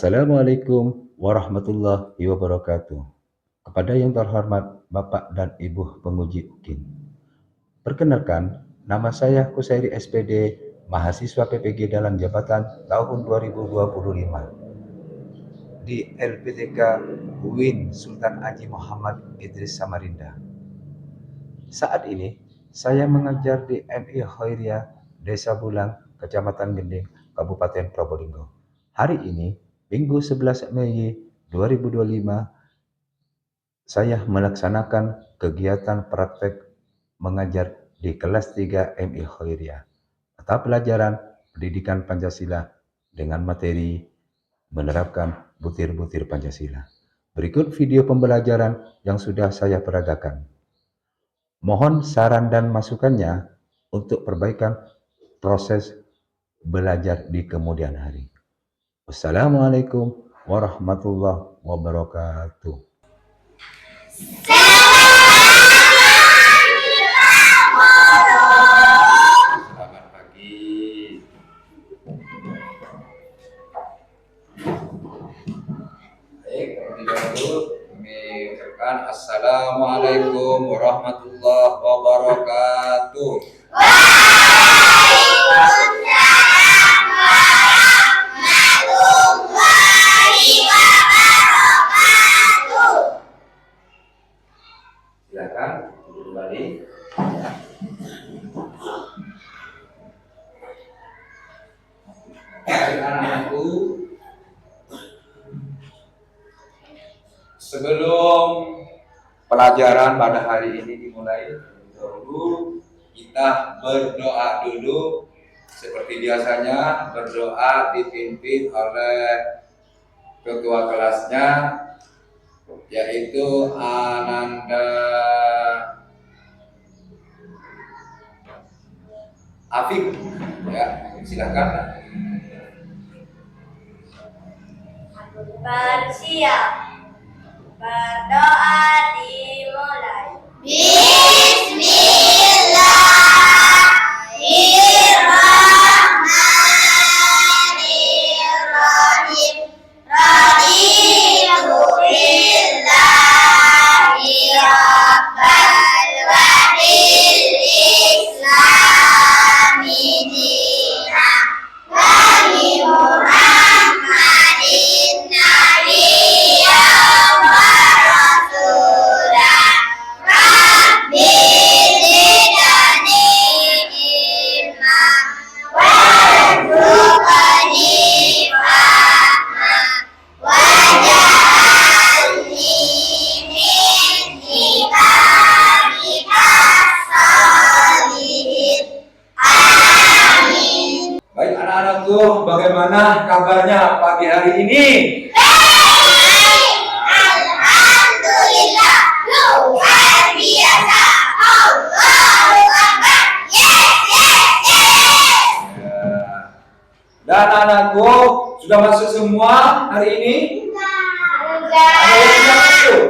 Assalamualaikum warahmatullahi wabarakatuh. Kepada yang terhormat Bapak dan Ibu penguji UKIN. Perkenalkan, nama saya Kusairi SPD, mahasiswa PPG dalam jabatan tahun 2025 di LPTK UIN Sultan Haji Muhammad Idris Samarinda. Saat ini, saya mengajar di MI Khairiyah, Desa Bulang, Kecamatan Gending, Kabupaten Probolinggo. Hari ini, Minggu 11 Mei 2025, saya melaksanakan kegiatan praktek mengajar di kelas 3 MI Khairiyah, mata pelajaran pendidikan Pancasila dengan materi menerapkan butir-butir Pancasila. Berikut video pembelajaran yang sudah saya peragakan. Mohon saran dan masukannya untuk perbaikan proses belajar di kemudian hari. Wassalamualaikum warahmatullahi wabarakatuh. Selamat pagi. Baik, terlebih dahulu kami ucapkan Assalamualaikum warahmatullahi wabarakatuh. Silakan duduk kembali. Anak-anakku, sebelum pelajaran pada hari ini dimulai, dahulu kita berdoa dulu. Seperti biasanya, berdoa dipimpin oleh ketua kelasnya, yaitu Ananda Afif. Ya, silakan. Bersiap, berdoa dimulai. Bismillahirrahmanirrahim. Raditu billahi rabbal wa bil islami dinan wa bi Muhammadin nabiyyan wa rasulah. Rabbi zidni ilma warzuqni fahma waj'alni min ibadikas sholihin. Amin. Baik anak-anakku, bagaimana kabarnya pagi hari ini? Alhamdulillah, luar biasa. Allahu Akbar. Yes, yes, yes. Dan anakku sudah masuk semua hari ini? Ada yang sudah masuk?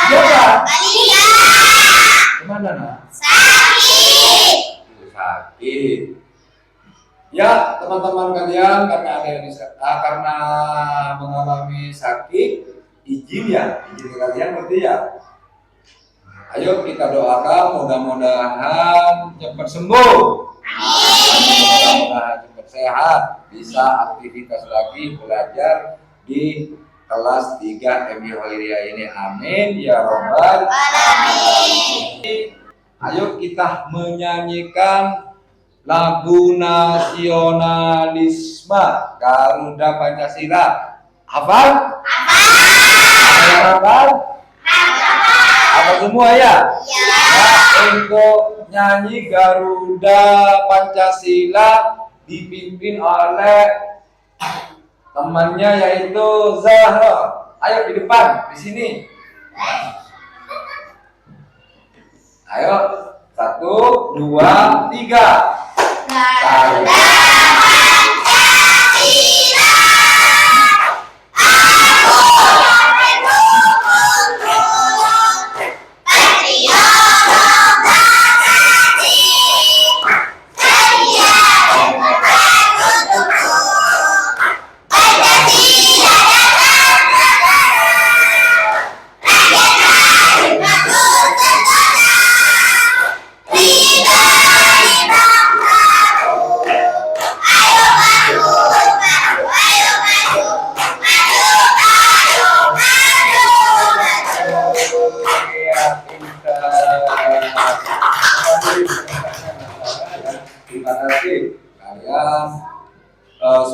Iya Pak? Kemana nak? Sakit. Sakit. Ya teman-teman kalian, karena ada yang karena mengalami sakit, izin ke kalian berarti ya. Ayo kita doakan mudah-mudahan cepat sembuh. Mudah-mudahan cepat sehat, bisa aktivitas lagi belajar di kelas 3 MI Khairiyah ini. Amin ya robbal alamin. Ayo kita menyanyikan lagu nasionalisme Garuda Pancasila. Hafal? Hafal? Hafal semua ya? Ya, untuk nyanyi Garuda Pancasila dipimpin oleh temannya yaitu Zahra. Ayo di depan, di sini. Ayo, 1, 2, 3. Garuda Pancasila, aku mendukung patriot Pancasila, setia dan beruntung Pancasila.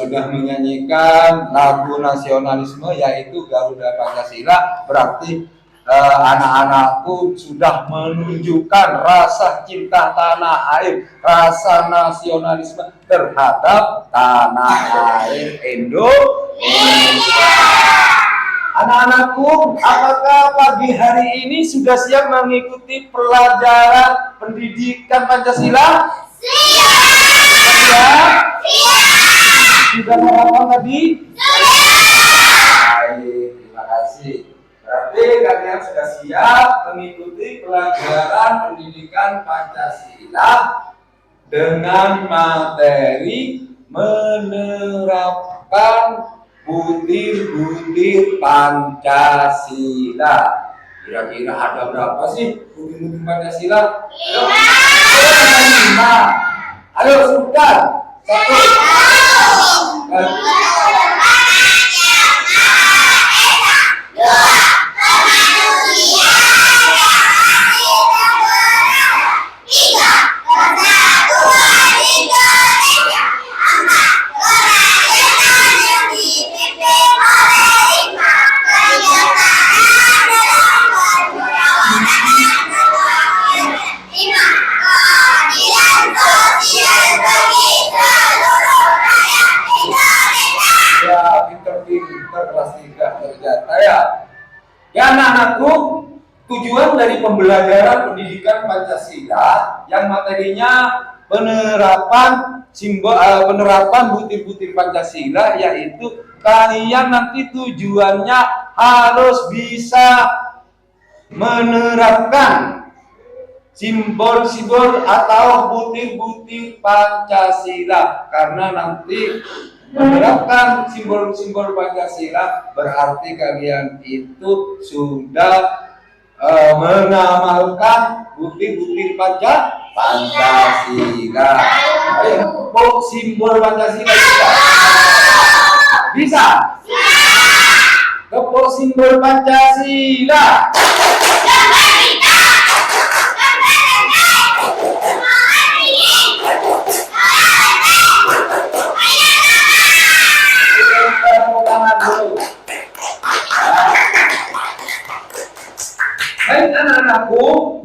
sudah menyanyikan lagu nasionalisme yaitu Garuda Pancasila, berarti anak-anakku sudah menunjukkan rasa cinta tanah air, rasa nasionalisme terhadap tanah air Indonesia. Anak-anakku, apakah pagi hari ini sudah siap mengikuti pelajaran pendidikan Pancasila? Siap! Sudah hafal tadi? Baik, terima kasih. Berarti kalian sudah siap mengikuti pelajaran pendidikan Pancasila dengan materi menerapkan butir-butir Pancasila. Kira-kira ada berapa sih butir-butir Pancasila? Lima. Ayo sebutkan. Ya anak-anakku, tujuan dari pembelajaran pendidikan Pancasila yang materinya penerapan butir-butir Pancasila, yaitu kalian nanti tujuannya harus bisa menerapkan simbol-simbol atau butir-butir Pancasila, karena nanti menerapkan simbol-simbol Pancasila berarti kalian itu sudah mengamalkan butir-butir Pancasila. Ayo, simbol Pancasila bisa? Tepuk simbol Pancasila. Baik anak-anakku,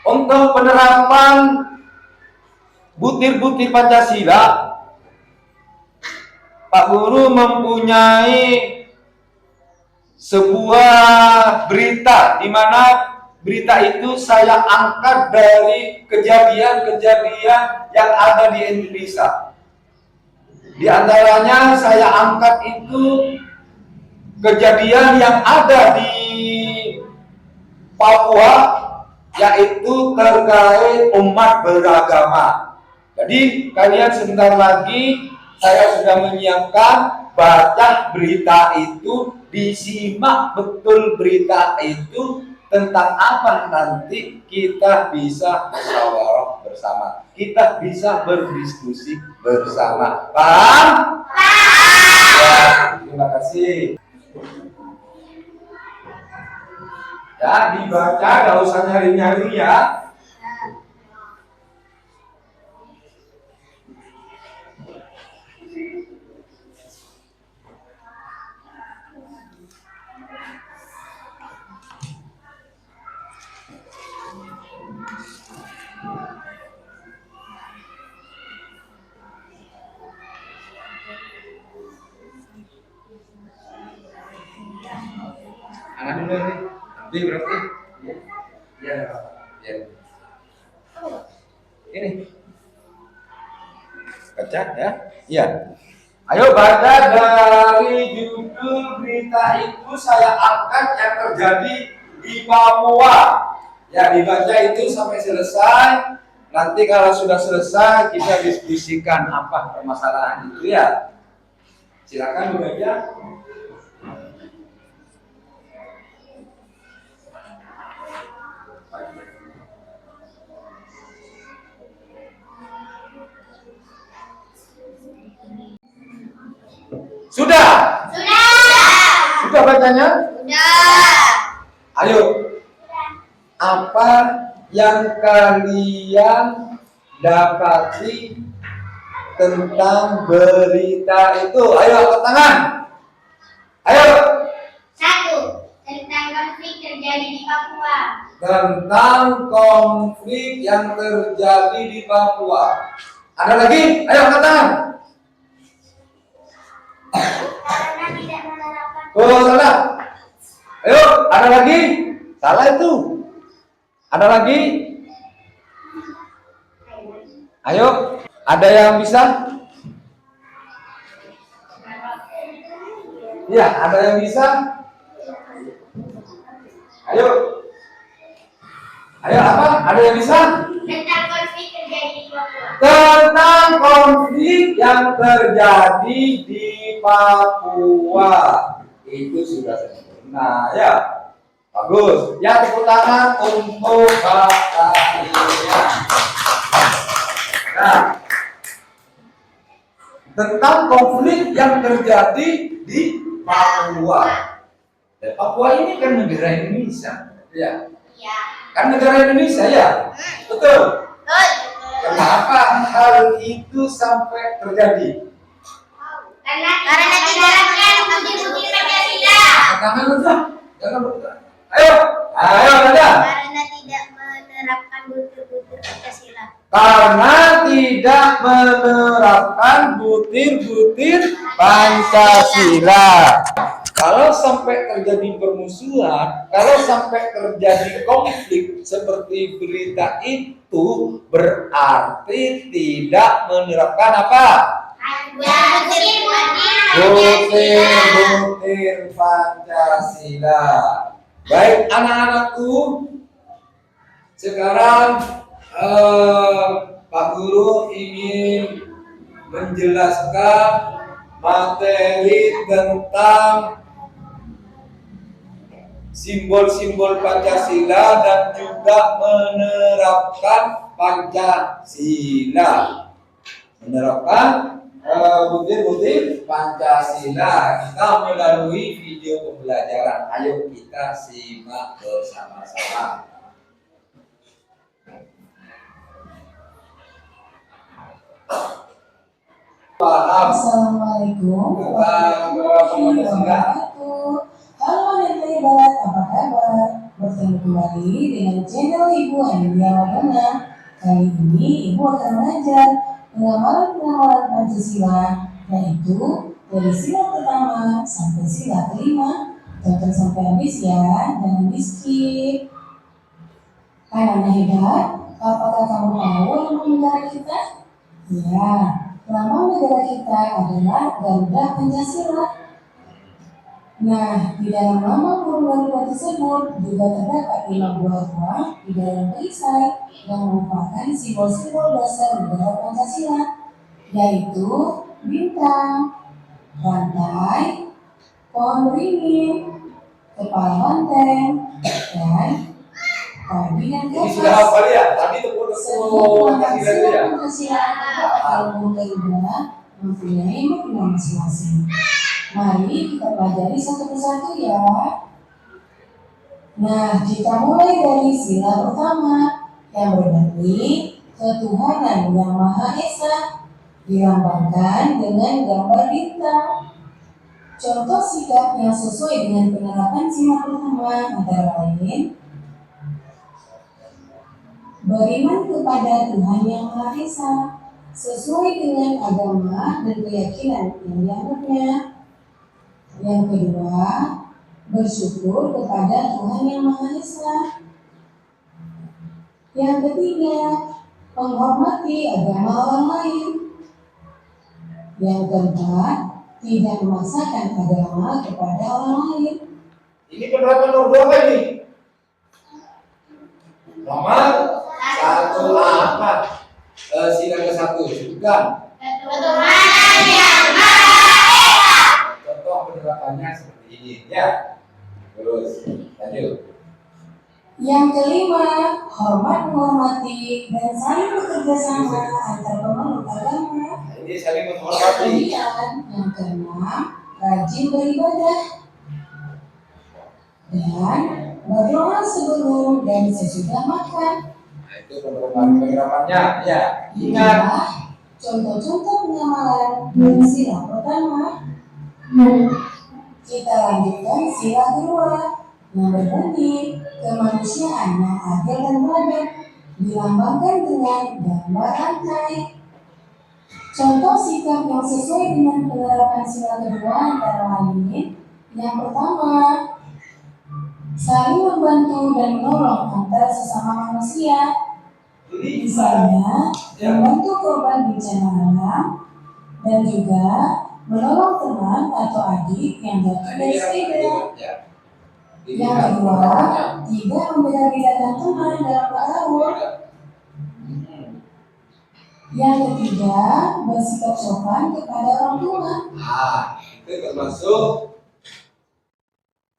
untuk penerapan butir-butir Pancasila, Pak Guru mempunyai sebuah berita, di mana berita itu saya angkat dari kejadian-kejadian yang ada di Indonesia. Di antaranya saya angkat itu kejadian yang ada di Papua, yaitu terkait umat beragama. Jadi kalian sebentar lagi saya sudah menyiapkan, baca berita itu, disimak betul berita itu tentang apa, nanti kita bisa musyawarah bersama, kita bisa berdiskusi bersama. Paham? Ya, terima kasih. Ya, dibaca, gak usah nyari-nyari ya. Anak dulu nih, nanti berarti. Ya, ya. Ini baca ya. Iya. Ayo baca dari judul berita itu, saya angkat yang terjadi di Papua. Ya, dibaca itu sampai selesai. Nanti kalau sudah selesai kita diskusikan apa permasalahan itu ya. Silakan dibaca. Sudah? Sudah bacanya? Sudah. Ayo. Apa yang kalian dapati tentang berita itu? Ayo angkat tangan. Ayo. 1. Tentang konflik terjadi di Papua. Tentang konflik yang terjadi di Papua. Ada lagi? Ayo angkat tangan. Karena tidak menerapkan. Oh, salah. Ayo, ada lagi? Salah itu. Ada lagi? Ayo, ada yang bisa? Iya, ada yang bisa? Ayo. Ayo apa? Ada yang bisa? Tentang konflik terjadi di Papua. Tentang konflik yang terjadi di Papua. Itu sudah sempurna ya. Bagus. Ya, tepuk tangan untuk Bapak Ilya. Nah, tentang konflik yang terjadi di Papua. Dan Papua ini kan negara Indonesia, ya. Ya. Kan negara Indonesia ya, betul. Betul. Kenapa hal itu sampai terjadi? Karena tidak menerapkan bukti-bukti Pancasila. Jangan lupa, jangan lupa. Ayo, ayo ada. Karena tidak menerapkan bukti-bukti Pancasila. Karena tidak menerapkan butir-butir Pancasila. Kalau sampai terjadi permusuhan, kalau sampai terjadi konflik seperti berita itu, berarti tidak menerapkan apa? Butir-butir Pancasila. Baik anak-anakku, sekarang Pak Guru ingin menjelaskan materi tentang simbol-simbol Pancasila dan juga menerapkan Pancasila. Menerapkan butir-butir Pancasila. Kita melalui video pembelajaran. Ayo kita simak bersama-sama. Paham? Assalamualaikum warahmatullahi wabarakatuh. Halo anak hebat, apa kabar? Bertemu kembali dengan channel Ibu Amelia Wadana. Kali ini Ibu akan belajar pengamalan Pancasila, yaitu dari sila pertama sampai sila kelima. Tonton sampai habis ya, jangan di skip. Anak hebat, apakah kamu tahu nama negara kita? Ya. Nama negara kita adalah Garuda Pancasila. Nah, di dalam nama burung Garuda tersebut juga terdapat 5 buah ruang di dalam perisai yang merupakan simbol-simbol dasar negara Pancasila, yaitu bintang, rantai, pohon beringin, kepala banteng, dan padi dan Ini sudah kapas. hafal ya? Tadi tepuk Pancasila ya? Pancasila kalau Garuda mempunyai makna masing-masing. Mari kita pelajari satu persatu ya. Nah, kita mulai dari sila pertama yang berarti ketuhanan yang Maha Esa, dilambangkan dengan gambar bintang. Contoh sikap yang sesuai dengan penerapan sila pertama antara lain beriman kepada Tuhan Yang Maha Esa sesuai dengan agama dan keyakinan yang dianutnya. Yang kedua, bersyukur kepada Tuhan Yang Maha Esa. Yang ketiga, menghormati agama orang lain. Yang keempat, tidak memaksakan agama kepada orang lain. Ini penerapan nomor berapa ini? Nomor 1 apa? Sila ke-1 sebutkan. Ketuhanan yang Maha Esa. Contoh penerapannya seperti ini ya. Terus lanjut. Yang kelima, hormat menghormati dan saling bekerja sama antar pemeluk agama. Nah, ini saling menghormati. Kemudian yang keenam, rajin beribadah dan berdoa sebelum dan sesudah makan. Nah, itu penerapannya ya. Ingat, Contoh-contoh pengamalan dari sila pertama. Kita lanjutkan sila kedua yang berbunyi kemanusiaan yang adil dan beradab dilambangkan dengan gambar rantai. Contoh sikap yang sesuai dengan penerapan sila kedua antara lain: yang pertama, saling membantu dan menolong antar sesama manusia. Misalnya, membantu korban bencana alam dan juga menolong teman atau adik yang jatuh dari sepeda. Yang kedua, tidak membeda-bedakan teman dalam bergaul. Yang ketiga, bersikap sopan kepada orang tua. Itu termasuk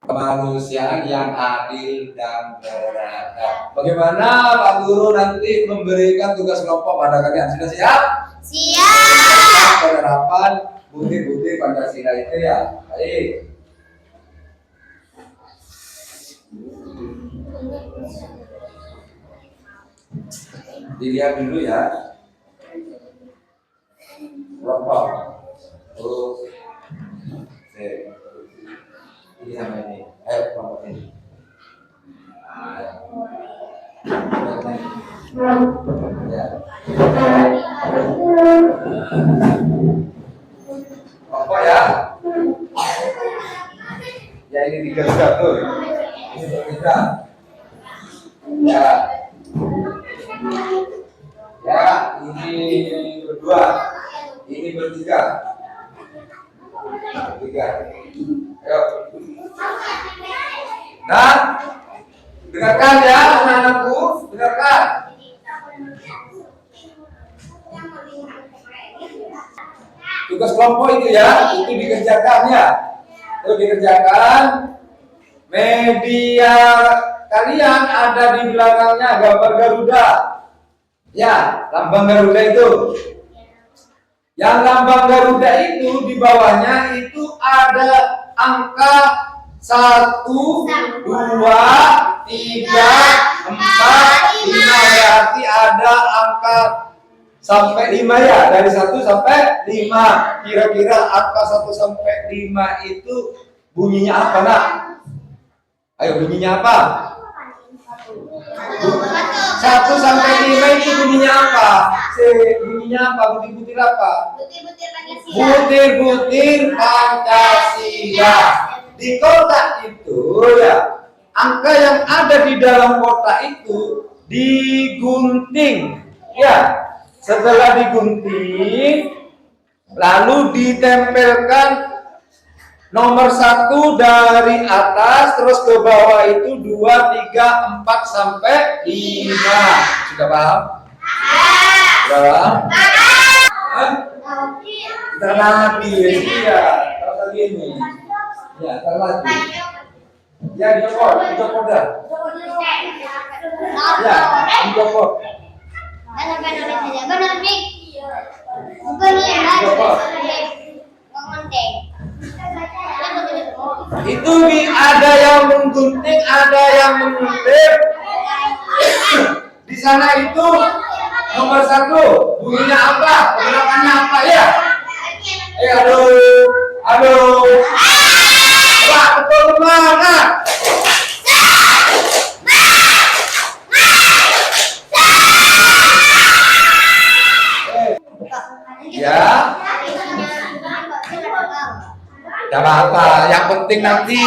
kemanusiaan yang adil dan beradab. Bagaimana Pak Guru nanti memberikan tugas kelompok pada kalian? Sudah siap? Siap. Penerapan butir-butir Pancasila itu ya. Baik. Dilihat dulu ya. Kelompok. Terus. Ini sama ini. Ayo kelompok ini. Ya. Kelompok ya. Ya ini 3 tuh. Ini bertiga. Ya. Ya, ini berdua. Ini bertiga. Bertiga. Ayo. Nah, dengarkan ya anak-anakku, dengarkan. Tugas kelompok itu ya, itu dikerjakan ya. Itu dikerjakan. Media kalian ada di belakangnya gambar Garuda. Ya, lambang Garuda itu. Yang lambang Garuda itu di bawahnya itu ada angka 1, 2, 3, 4, 5. Berarti ada angka sampai 5 ya, dari 1 sampai 5. Kira-kira angka 1 sampai 5 itu bunyinya apa, Nak? Ayo bunyinya apa? 1 sampai 5 itu bunyinya apa? Bunyinya apa? Butir-butir apa? Butir-butir Pancasila. Butir-butir Pancasila. Di kotak itu ya, angka yang ada di dalam kotak itu digunting. Ya, setelah digunting, lalu ditempelkan nomor 1 dari atas terus ke bawah itu 2, 3, 4 sampai 5. Sudah paham? Sudah paham? Kita lagi ya, kalau gini. Ya, kita lagi. Ya, dicopot dah. Ya, dicopot. Benar, Dik. Bukan ya, Itu ada yang menggunting, ada yang mengutip. Di sana itu nomor 1 bunyinya apa? Gerakannya apa ya? Aduh. Wah, betul mana? Ya. Tidak apa-apa, yang penting nanti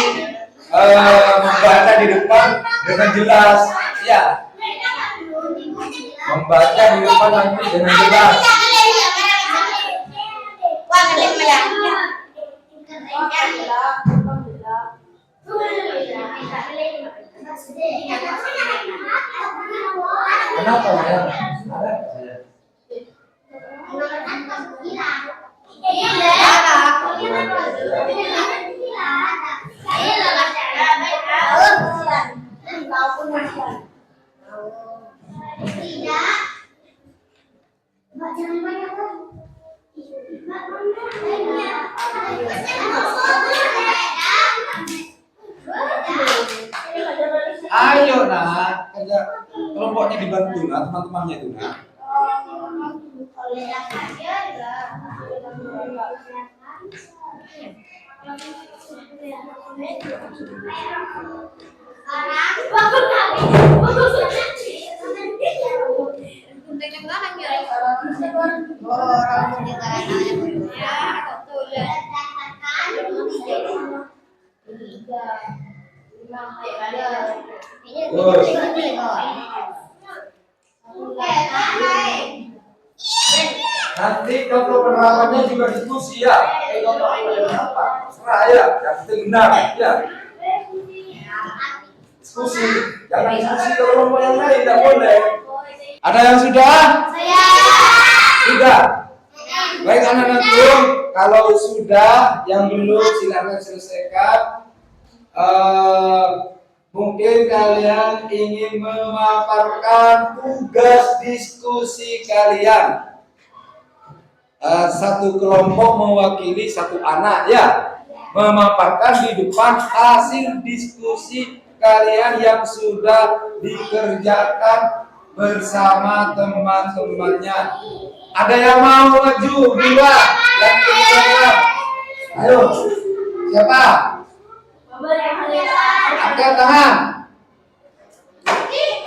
membaca di depan dengan jelas, ya. Membaca di depan nanti dengan jelas. Kenapa ya? Ayo nak, kelompoknya dibantu nak, teman-temannya itu nak. Nanti kalau penerapannya juga diskusi ya. Kalau apa? Serah ya. Yang penting benar ya. Diskusi. Jangan diskusi ke kelompok yang lain, tidak boleh. Ada yang sudah? Saya. Sudah. Baik anak-anak belum. Kalau sudah, yang belum silakan selesaikan. Mungkin kalian ingin memaparkan tugas diskusi kalian. Satu kelompok mewakili satu anak ya, memaparkan di depan hasil diskusi kalian yang sudah dikerjakan bersama teman-temannya. Ada yang mau maju? Dua, yang ketiga. Ayo, siapa? Angkat tangan.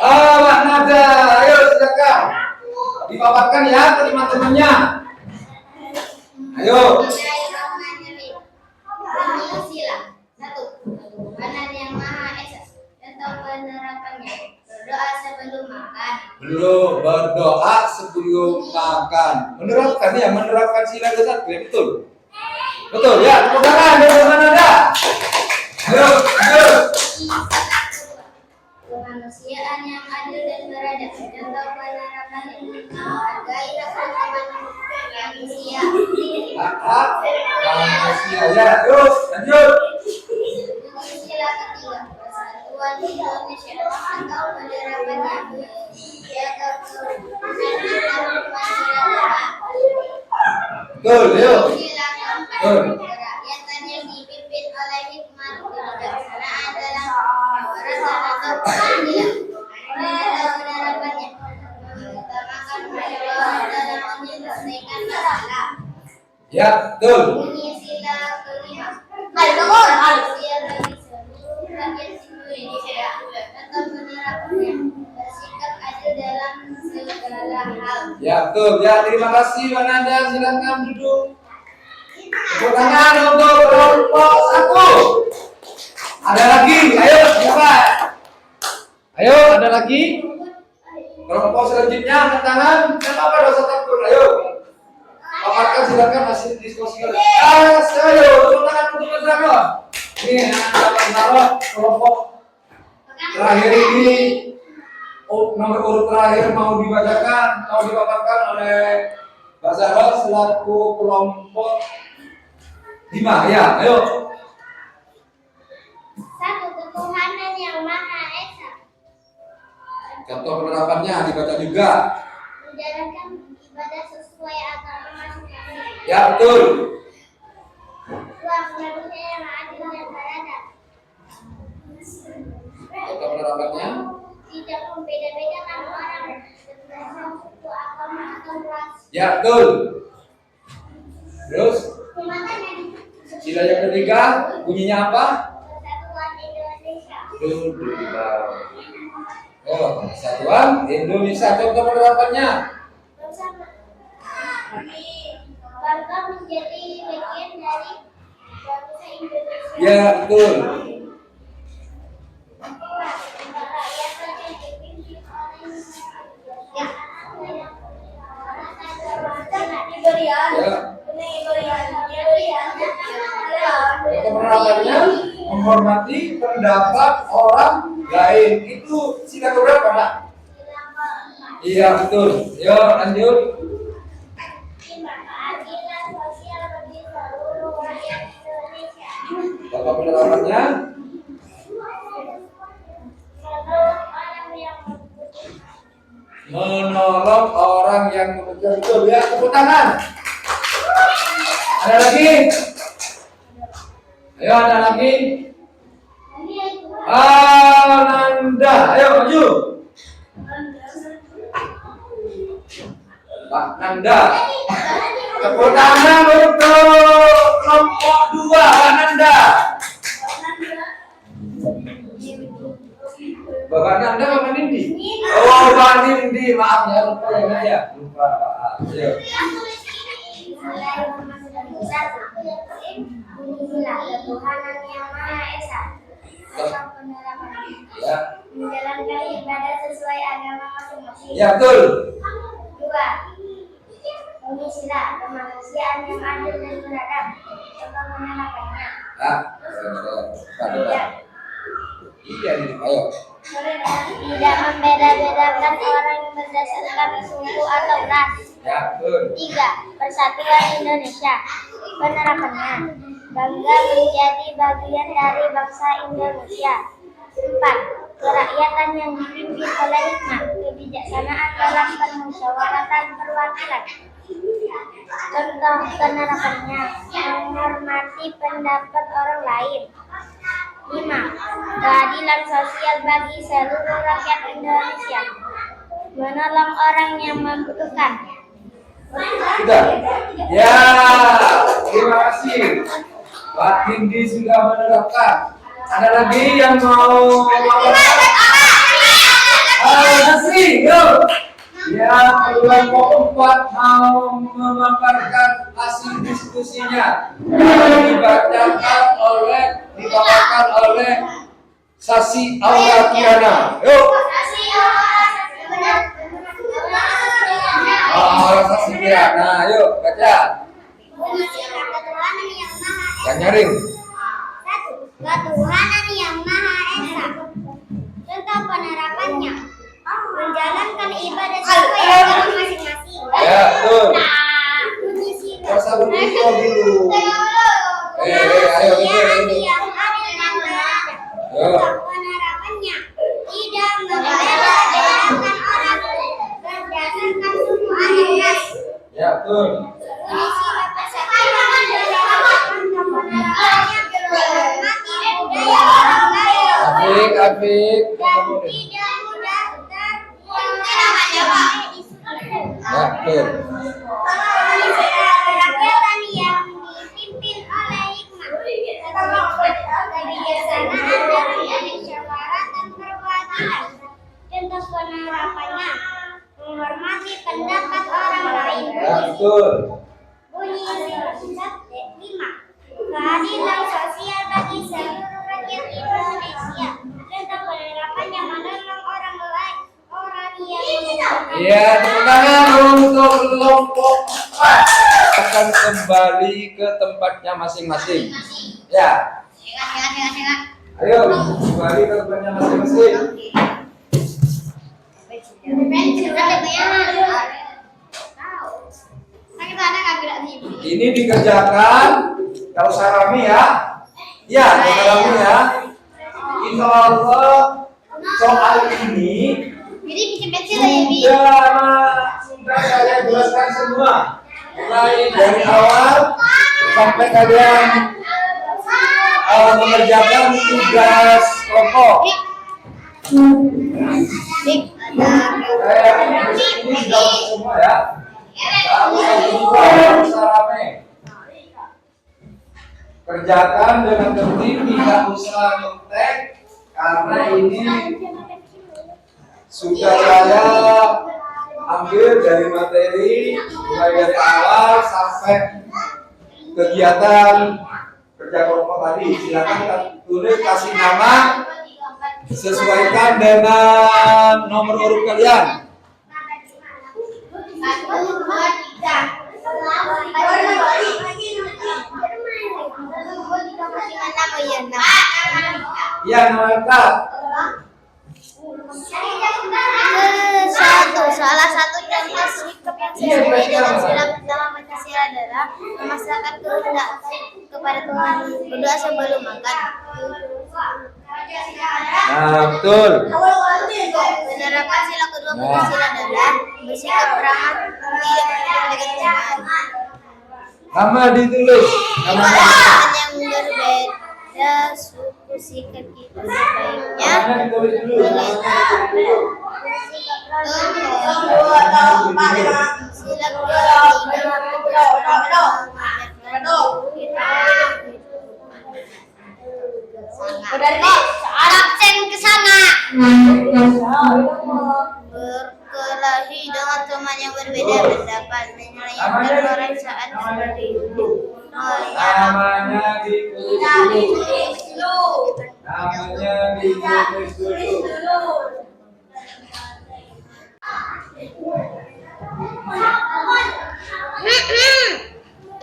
Mbak Nada, ayo silakan. Dipaparkan ya ke teman-temannya. Ayo. Sila. Satu. Tuhan yang Maha Esa. Tentang penerapannya. Berdoa sebelum makan. Belum berdoa sebelum makan. Menerapkan ya, menerapkan sila ke-1 ya, betul. Betul ya, tepuk tangan dari Mbak Nada. Ayo, ayo. Kemanusiaan yang adil dan beradab. Tentang penerapannya. Menghargai hak manusia. Hak manusia ya, terus lanjut. Sila ketiga. Persatuan Indonesia. Atau penerapannya. Jaga kerukunan masyarakat. Betul, yuk. Sila keempat. Kerakyatan yang dipimpin oleh hikmat kebijaksanaan dalam kewarganegaraan atau keadilan. Dalam penerapannya. Mengutamakan perjuangan dalam menyelesaikan masalah. Ya, betul. Bunyi sila kelima. Manusia bagi seluruh rakyat Indonesia atau penerapannya bersikap adil dalam segala hal. Ya, betul. Ya, terima kasih Mbak Nanda. Silakan duduk. Tepuk tangan untuk kelompok 1. Ada lagi? Ayo, siapa? Ayo, ada lagi? Kelompok selanjutnya angkat tangan. Kenapa ada satu takut? Ayo. Paparkan silakan hasil diskusi kalian. Ayo, tepuk tangan untuk bersama. Ini anak-anak kelompok terakhir ini. Nomor urut terakhir mau dibacakan, mau dipaparkan oleh Mbak Zahra selaku kelompok 5 ya. Ayo. Satu, ketuhanan yang Maha Esa. Contoh penerapannya dibaca juga. Menjalankan ibadah sesuai agama masing-masing. Ya, betul. Dua, manusia yang adil dan beradab. Contoh penerapannya. Tidak membeda-bedakan orang berdasarkan suku, agama, atau ras. Ya, betul. Terus Makanya sila yang ketiga bunyinya apa? Persatuan Indonesia. Oh, Persatuan Indonesia. Contoh penerapannya. Bersama. Bangga menjadi bagian dari bangsa Indonesia. Ya, betul. Contoh penerapannya menghormati pendapat orang lain. Itu sila keberapa, Pak? Iya, betul. Yuk, lanjut. Keadilan sosial bagi seluruh rakyat Indonesia. Contoh penerapannya. Menolong orang yang membutuhkan. Betul ya, tepuk tangan. Ada lagi? Ayo, ada lagi? Ananda, ayo maju. Pak Nanda. Tepuk tangan untuk kelompok 2, Pak Nanda. Anda? Bapaknya Anda Bapak Nindi? Oh, Pak Nindi, maaf ya, lupa ya. Lupa, maaf. Ayo. Tuhan yang Maha Esa. Ya. Menjalankan ibadah sesuai agama masing-masing. Ya, betul. 2. Unisila, kemanusiaan yang adil dan beradab. Coba menerapkannya. Nah, Tidak. iya nih, ayo. Tidak membeda-bedakan orang berdasarkan suku atau ras. Ya, betul. 3. Persatuan Indonesia. Penerapannya. Bangga menjadi bagian dari bangsa Indonesia. 4. Kerakyatan yang dipimpin oleh hikmah, kebijaksanaan dalam permusyawaratan perwakilan. Contoh penerapannya, menghormati pendapat orang lain. 5. Keadilan sosial bagi seluruh rakyat Indonesia. Menolong orang yang membutuhkan. Sudah. Ya, terima kasih. Pak Nindi sudah menerapkan. Ada lagi yang mau nasi, yuk. Ya, kelompok 4 mau memaparkan hasil diskusinya. Dibawakan oleh Sasi Auratiana. Yuk. Sasi Auratiana. Yuk, baca. Yang nyaring. Ketuhanan yang Maha Esa. Contoh penerapannya, menjalankan ibadah sesuai agama masing-masing. Ya, betul. Unisila. Masa begitu dulu. Ayo, Yang adil dan beradab. Contoh penerapannya, tidak membeda-bedakan orang berdasarkan suku atau ras. Ya, betul. Unisila persatuan Indonesia. Contoh penerapannya, menghormati budaya orang lain. Apik. Dan tidak mudah terpengaruh isu. Ya, betul. Kerakyatan yang dipimpin oleh hikmah, kebijaksanaan dalam permusyawaratan perwakilan. Contoh penerapannya, menghormati pendapat orang lain. Ya, betul. Bunyi 5. Keadilan sosial bagi seluruh rakyat Indonesia. Contoh penerapannya, menolong orang lain, orang yang membutuhkan. Ya, tepuk tangan untuk kelompok 4. Akan kembali ke tempatnya masing-masing. Ya. Ayo, kembali ke tempatnya masing-masing. Ini dikerjakan kalau Sarami ya. Ya, Sarami ya. Insya Allah soal ini Jadi kecil-kecil ya, Bi. sudah saya jelaskan semua. Mulai dari awal sampai kalian mengerjakan tugas kelompok. Ini sudah semua ya. Kerjakan dengan tertib, tidak usah nyontek karena ini sudah saya ambil dari materi mulai dari awal sampai kegiatan kerja kelompok tadi. Silakan tulis, kasih nama, sesuaikan dengan nomor urut kalian. Ya, nama lengkap. Salah satu contoh sikap yang sesuai dengan sila pertama Pancasila adalah memasrahkan kehendak kepada Tuhan, berdoa sebelum makan. Nah, betul. Penerapan sila kedua Pancasila adalah bersikap ramah, tidak menyebabkan dengan Nama ditulis. Nama Dengan yang berbeda suku sikap kita sebaiknya ditulis dulu. sila kedua absen ke sana. Berkelahi dengan teman yang berbeda pendapat, menyayangkan orang saat seperti itu. Namanya ditulis dulu. Namanya ditulis dulu.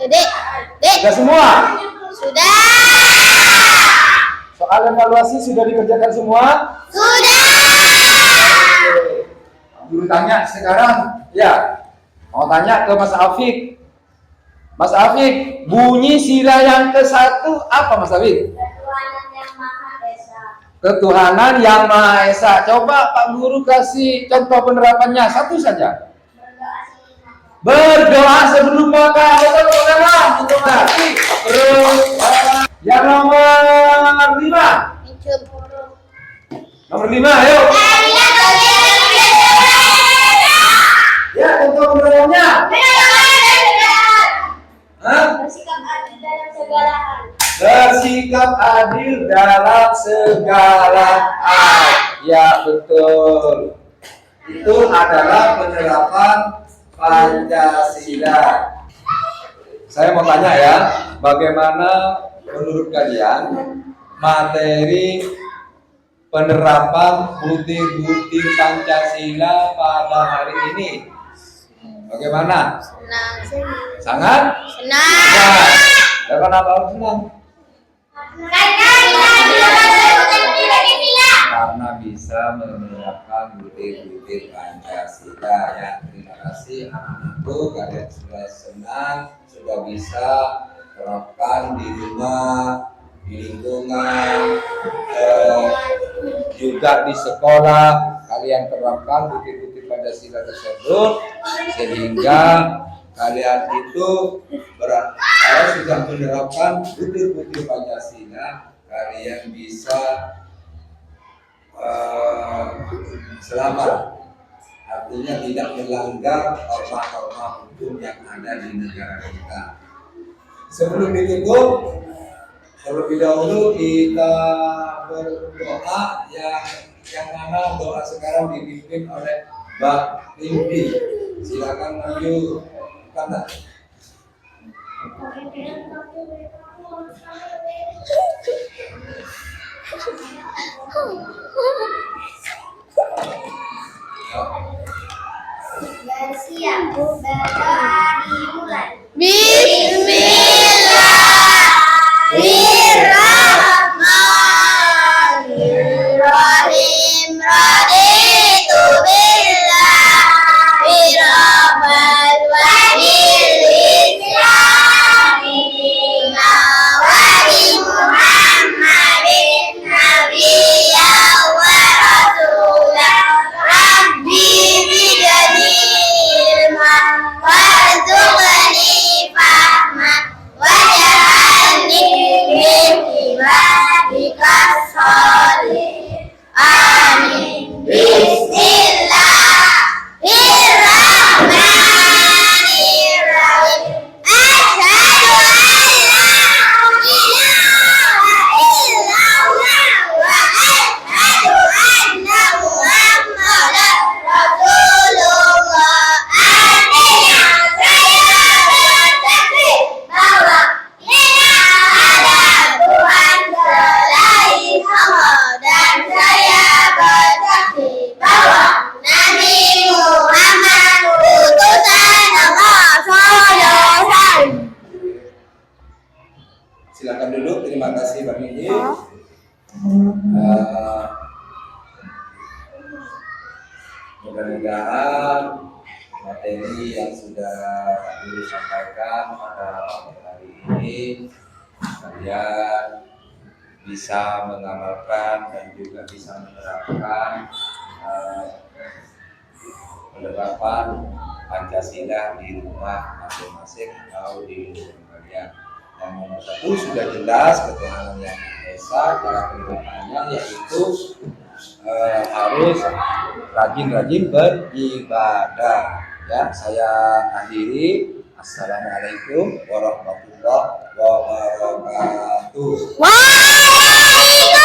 Dek, Sudah semua? sudah. Soal evaluasi sudah dikerjakan semua? Sudah. Guru tanya sekarang, ya. Mau tanya ke Mas Afik. Mas Afik, bunyi sila yang ke-1 apa Mas Afik? Ketuhanan yang Maha Esa. Ketuhanan yang Maha Esa. Coba Pak Guru kasih contoh penerapannya satu saja. Berdoa sebelum makan. Betul teman-teman. Untuk nanti. Terus yang nomor 5. Nomor 5, ayo. Ya, contoh penerapannya. Hah? Bersikap adil dalam segala hal. Bersikap adil dalam segala hal. Ya, betul. Itu adalah penerapan Pancasila. Saya mau tanya ya, bagaimana menurut kalian materi penerapan butir-butir Pancasila pada hari ini? Bagaimana? Senang. Sangat? Senang. Ya, kenapa harus senang? Karena bisa menerapkan butir-butir Pancasila ya. Terima kasih anak-anakku, kalian sudah senang, sudah bisa terapkan di rumah, di lingkungan, juga di sekolah. Kalian terapkan butir-butir Pancasila tersebut sehingga kalian itu kalau sudah menerapkan butir-butir Pancasila, kalian bisa selamat, artinya tidak melanggar norma-norma hukum yang ada di negara kita. Sebelum ditutup, terlebih dahulu kita berdoa yang mana doa sekarang dipimpin oleh Mbak Indi. Silakan maju kanan. Bersiap, berdoa dimulai. Bismillahirrahmanirrahim. Raditu billahi rabban wa bil islami dinan wa bi Muhammadin nabiyyan wa rasulan. Rabbi zidni ilman warzuqni fahman waj'alni min ibadikas sholihin. Amin. Bismillahirrahmanirrahim. Asyhadu an la ilaha illallah wa asyhadu anna Muhammadan Rasulullah. Artinya saya bersaksi bahwa tidak ada Tuhan selain Allah, dan saya bersaksi bahwa Nabi Muhammad utusan Allah SAW. Silakan duduk. Terima kasih Mbak Indi. Mudah-mudahan materi yang sudah tadi disampaikan pada pagi hari ini kalian bisa mengamalkan dan juga bisa menerapkan penerapan Pancasila di rumah masing-masing atau di lingkungan kalian. Yang nomor 1 sudah jelas ketuhanan yang Maha Esa, cara penerapannya yaitu harus rajin-rajin beribadah. Ya, saya akhiri. Assalamualaikum warahmatullahi wabarakatuh. Waalaikumsalam.